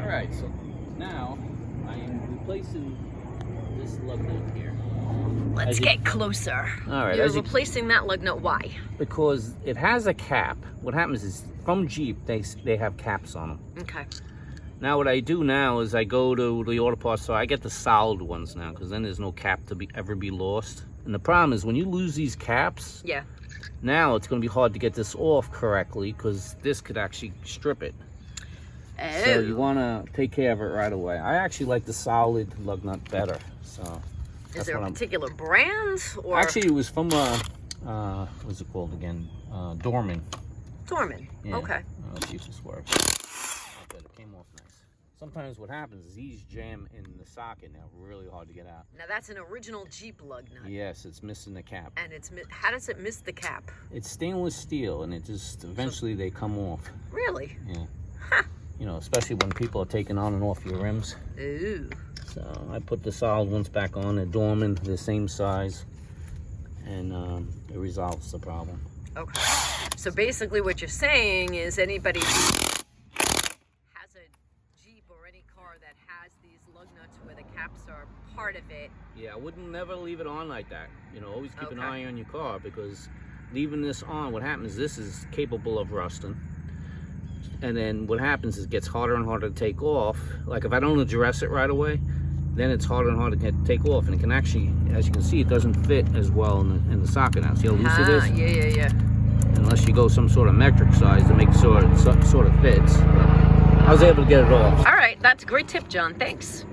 Alright, so now I am replacing this lug nut here. Let's get closer. Alright. You're replacing that lug nut. Why? Because it has a cap. What happens is, from Jeep, they have caps on them. Okay. Now what I do now is I go to the auto parts store. I get the solid ones now, because then there's no cap to ever be lost. And the problem is when you lose these caps, yeah, now it's going to be hard to get this off correctly, because this could actually strip it. Oh. So you want to take care of it right away. I actually like the solid lug nut better. So is there a particular brand? Or actually it was from what's it called again? Dorman. Dorman. Yeah. Okay. Let's see if this works. Okay, it came off nice. Sometimes what happens is these jam in the socket now, really hard to get out. Now that's an original Jeep lug nut. Yes, it's missing the cap. And it's how does it miss the cap? It's stainless steel, and it just eventually they come off. Really? Yeah. Huh. You know, especially when people are taking on and off your rims. Ooh. So I put the solid ones back on. They're Dorman, the same size, and it resolves the problem. Okay. So basically, what you're saying is anybody who has a Jeep or any car that has these lug nuts where the caps are part of it. Yeah, I wouldn't never leave it on like that. You know, always keep an Okay. eye on your car, because leaving this on, what happens is this is capable of rusting. And then what happens is it gets harder and harder to take off. Like if I don't address it right away, then it's harder and harder to take off. And it can actually, as you can see, it doesn't fit as well in the socket now. See how loose it is? Yeah. Unless you go some sort of metric size to make sure it sort of fits. But I was able to get it off. All right, that's a great tip, John. Thanks.